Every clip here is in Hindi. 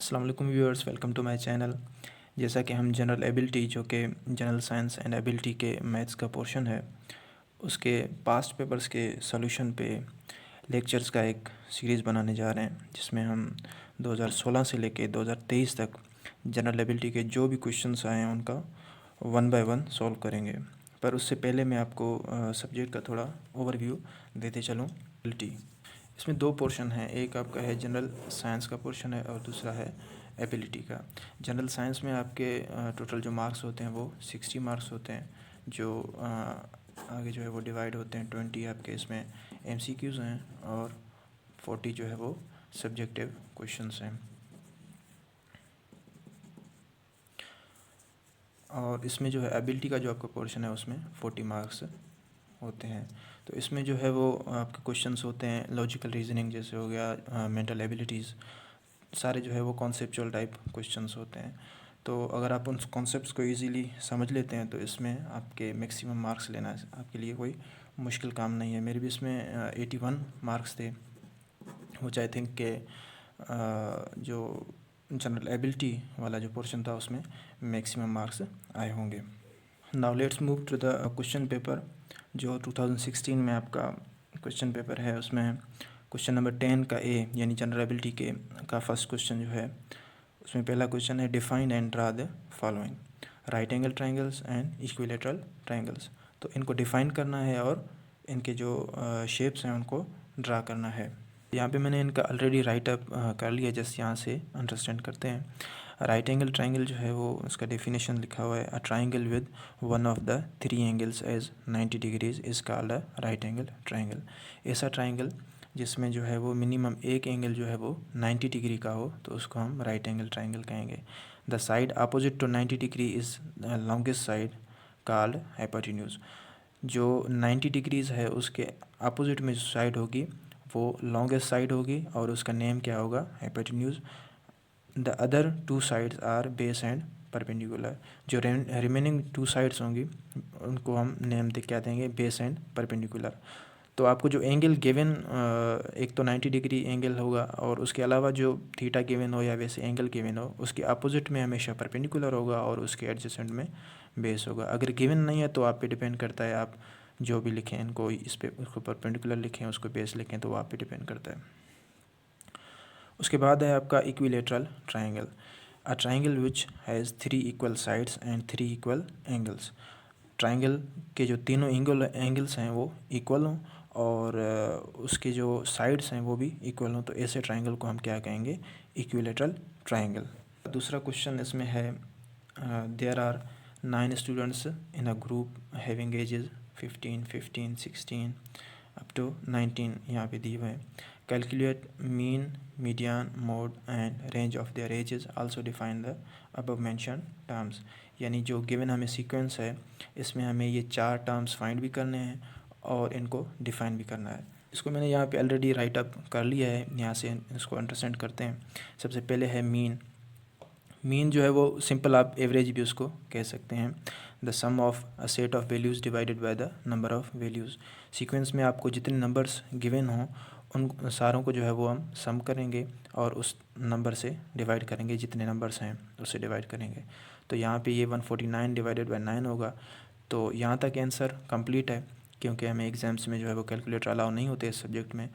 अस्सलाम वालेकुम viewers, welcome to my channel. जैसा कि हम जनरल एबिलिटी जो कि जनरल साइंस एंड एबिलिटी के मैथ्स का पोर्शन है, उसके पास्ट पेपर्स के सॉल्यूशन पे लेक्चर्स का एक सीरीज़ बनाने जा रहे हैं, जिसमें हम 2016 से लेके 2023 तक जनरल एबिलिटी के जो भी क्वेश्चंस आए हैं उनका वन बाय वन सॉल्व करेंगे। पर उससे पहले मैं आपको सब्जेक्ट का थोड़ा ओवरव्यू देते चलूँ। एबिलिटी इसमें दो पोर्शन हैं, एक आपका है जनरल साइंस का पोर्शन है और दूसरा है एबिलिटी का। जनरल साइंस में आपके टोटल जो मार्क्स होते हैं वो 60 मार्क्स होते हैं, जो आगे जो है वो डिवाइड होते हैं 20 आपके इसमें MCQs हैं और 40 जो है वो सब्जेक्टिव क्वेश्चंस हैं। और इसमें जो है एबिलिटी का जो आपका पोर्शन है उसमें 40 मार्क्स होते हैं। तो इसमें जो है वो आपके क्वेश्चंस होते हैं लॉजिकल रीजनिंग जैसे हो गया, मेंटल एबिलिटीज़, सारे जो है वो कॉन्सेप्चुअल टाइप क्वेश्चंस होते हैं। तो अगर आप उन कॉन्सेप्ट्स को इजीली समझ लेते हैं तो इसमें आपके मैक्सिमम मार्क्स लेना आपके लिए कोई मुश्किल काम नहीं है। मेरे भी इसमें 81 मार्क्स थे, which आई थिंक के जो जनरल एबिलिटी वाला जो पोर्शन था उसमें मैक्सिमम मार्क्स आए होंगे। Now let's move to the question paper जो 2016 में आपका क्वेश्चन पेपर है। उसमें क्वेश्चन नंबर 10 का ए यानी जनरल एबिलिटी के का फर्स्ट क्वेश्चन जो है उसमें पहला क्वेश्चन है define and draw the following right angle triangles and equilateral triangles. तो इनको डिफ़ाइन करना है और इनके जो शेप्स हैं उनको ड्रा करना है। यहाँ पे मैंने इनका ऑलरेडी राइट अप कर लिया, जस्ट यहाँ से अंडरस्टैंड करते हैं। राइट एंगल ट्रायंगल जो है वो उसका डेफिनेशन लिखा हुआ है, a triangle with one of the three angles as 90 degrees is called a right angle triangle. ऐसा ट्रायंगल जिसमें जो है वो मिनिमम एक एंगल जो है वो 90 डिग्री का हो तो उसको हम राइट एंगल ट्रायंगल कहेंगे। The side opposite to 90 degree is the longest side called hypotenuse. जो 90 डिग्रीज़ है उसके अपोजिट में जो साइड होगी वो लॉन्गेस्ट साइड होगी और उसका नेम क्या होगा, hypotenuse. The other two sides are base and perpendicular. जो रिमेनिंग टू साइड्स होंगी उनको हम नेम क्या देंगे, बेस एंड परपेंडिकुलर। तो आपको जो एंगल गिवन एक तो 90 डिग्री एंगल होगा और उसके अलावा जो थीटा गिवन हो या वैसे एंगल गिवन हो उसके अपोजिट में हमेशा परपेंडिकुलर होगा और उसके एडजेसेंट में बेस होगा। अगर गिवन नहीं है तो आप पे डिपेंड करता है, आप जो भी लिखें इनको इस पे उसको परपेंडिकुलर लिखें उसको बेस लिखें तो वो आप पे डिपेंड करता है। उसके बाद है आपका equilateral triangle, a triangle which has 3 equal sides and 3 equal angles. Triangle के जो तीनों एंगल्स हैं वो इक्वल हों और उसके जो साइड्स हैं वो भी इक्वल हों, तो ऐसे ट्रायंगल को हम क्या कहेंगे, इक्विलेटरल ट्रायंगल। दूसरा क्वेश्चन इसमें है there are 9 students in a group having ages 15, 15, 16 up to 19 यहाँ पे दिए हुए हैं। Calculate mean, median, mode and range of their ages, also define the above mention terms. यानी जो गिवन हमें सीक्वेंस है इसमें हमें ये 4 टर्म्स फाइंड भी करने हैं और इनको डिफ़ाइन भी करना है। इसको मैंने यहाँ पे ऑलरेडी राइट अप कर लिया है, यहाँ से इसको अंडरस्टैंड करते हैं। सबसे पहले है मीन। मीन जो है वो सिंपल आप एवरेज भी उसको कह सकते हैं। The sum of a set of values divided by the number of values. Sequence में आपको जितने नंबर्स गिवन हों उन सारों को जो है वो हम सम करेंगे और उस नंबर से डिवाइड करेंगे, जितने नंबर्स हैं उससे डिवाइड करेंगे। तो यहाँ पे ये 149 डिवाइडेड बाय 9 होगा। तो यहाँ तक आंसर कंप्लीट है, क्योंकि हमें एग्ज़ाम्स में जो है वो कैलकुलेटर अलाउ नहीं होते इस सब्जेक्ट में,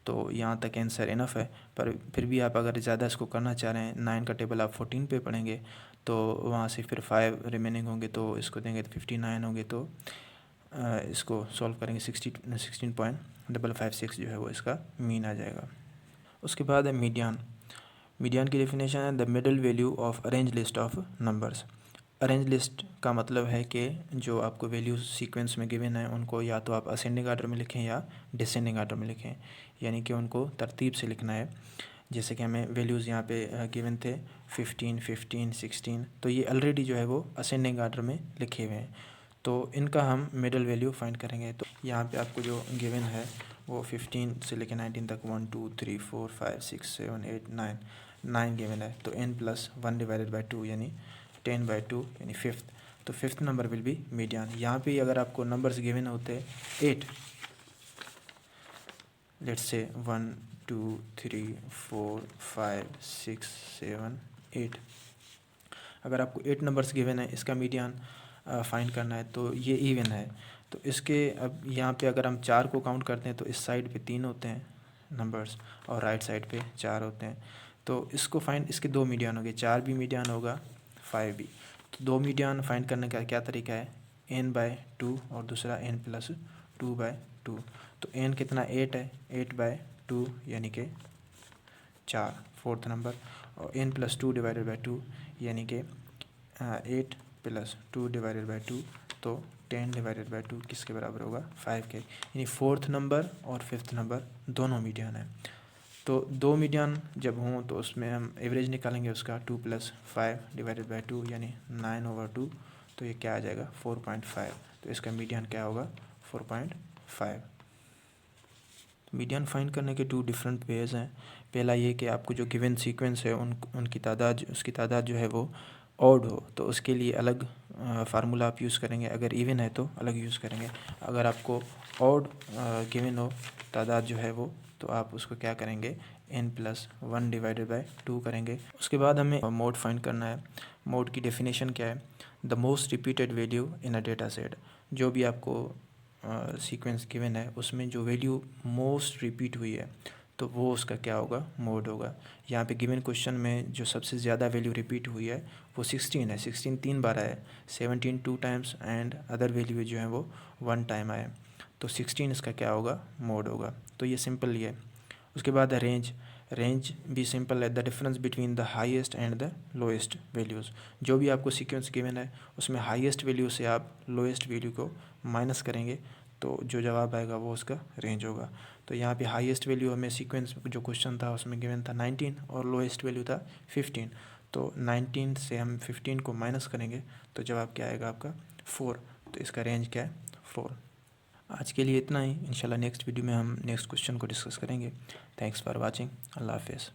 तो यहाँ तक आंसर इनफ है। पर फिर भी आप अगर ज़्यादा इसको करना चाह रहे हैं, 9 का टेबल आप 14 पे पढ़ेंगे तो वहाँ से फिर 5 रिमेनिंग होंगे तो इसको देंगे तो 59 होंगे, तो इसको सॉल्व करेंगे 16.556 जो है वो इसका मीन आ जाएगा। उसके बाद है मीडियन। मीडियन की डेफिनेशन है the middle value of arrange list of numbers. Arrange list का मतलब है कि जो आपको वैल्यूज सीक्वेंस में गिवन है उनको या तो आप असेंडिंग आर्डर में लिखें या डिसेंडिंग आर्डर में लिखें, यानी कि उनको तरतीब से लिखना है। जैसे कि हमें वैल्यूज़ यहाँ पे गिवन थे 15, 15, 16, तो ये ऑलरेडी जो है वो असेंडिंग आर्डर में लिखे हुए हैं, तो इनका हम मिडल वैल्यू फाइंड करेंगे। तो यहाँ पे आपको जो गिवन है वो 15 से लेकर 19 तक 1 2 3 4 5 6 7 8 9 गिवन है। तो n+1 डिवाइडेड बाई 2 यानी 10/2 यानी फिफ्थ, तो fifth number will be median. यहाँ पे अगर आपको नंबर्स गिवन होते 8, लेट्स से 1 2 3 4 5 6 7 8। अगर आपको 8 नंबर्स गिवन है, इसका मीडियन फाइंड करना है, तो ये इवन है। तो इसके अब यहाँ पे अगर हम 4 को काउंट करते हैं तो इस साइड पे 3 होते हैं नंबर्स और राइट साइड पे 4 होते हैं। तो इसको फाइंड, इसके 2 मीडियन हो गए, 4 भी मीडियन होगा, 5 भी। तो 2 मीडियन फाइंड करने का क्या तरीका है, n/2 और दूसरा n+2/2। तो n कितना 8 है, 8/2 यानी कि 4, 4th नंबर, और n+2/2 यानी कि 8 + 2/2, तो 10/2 किसके बराबर होगा, 5 के। यानी 4th नंबर और 5th नंबर दोनों मीडियन है। तो 2 मीडियन जब हों तो उसमें हम एवरेज निकालेंगे उसका, 2 + 5/2 यानी 9/2। तो ये क्या आ जाएगा, 4.5। तो इसका मीडियन क्या होगा, 4.5। मीडियन फाइंड करने के 2 डिफरेंट वेज हैं। पहला ये कि आपको जो गिवन सीक्वेंस है उसकी तादाद जो है वो ऑड हो, तो उसके लिए अलग फार्मूला आप यूज़ करेंगे। अगर इवन है तो अलग यूज़ करेंगे। अगर आपको ऑड गिवन हो तादाद जो है वो, तो आप उसको क्या करेंगे, n+1/2 करेंगे। उसके बाद हमें मोड फाइंड करना है। मोड की डेफिनेशन क्या है, the most repeated value in a data set. जो भी आपको सीक्वेंस गिवन है उसमें जो वैल्यू मोस्ट रिपीट हुई है तो वो उसका क्या होगा, मोड होगा। यहाँ पे गिवन क्वेश्चन में जो सबसे ज़्यादा वैल्यू रिपीट हुई है वो 16 है, 16 3 बार आया है, 17 2 टाइम्स एंड अदर वैल्यू जो है वो 1 टाइम आया। तो 16 इसका क्या होगा, मोड होगा। तो ये सिंपल ही है। उसके बाद रेंज भी सिंपल है, the difference between the highest and the lowest values. जो भी आपको सीक्वेंस गिवन है उसमें हाईएस्ट वैल्यू से आप लोएस्ट वैल्यू को माइनस करेंगे तो जो जवाब आएगा वो उसका रेंज होगा। तो यहाँ पे हाईएस्ट वैल्यू हमें सीक्वेंस जो क्वेश्चन था उसमें गिवन था 19 और लोएस्ट वैल्यू था 15। तो 19 से हम 15 को माइनस करेंगे तो जवाब क्या आएगा आपका, 4। तो इसका रेंज क्या है, 4। आज के लिए इतना ही। इंशाल्लाह नेक्स्ट वीडियो में हम नेक्स्ट क्वेश्चन को डिस्कस करेंगे। Thanks for watching. अल्लाह हाफिज़।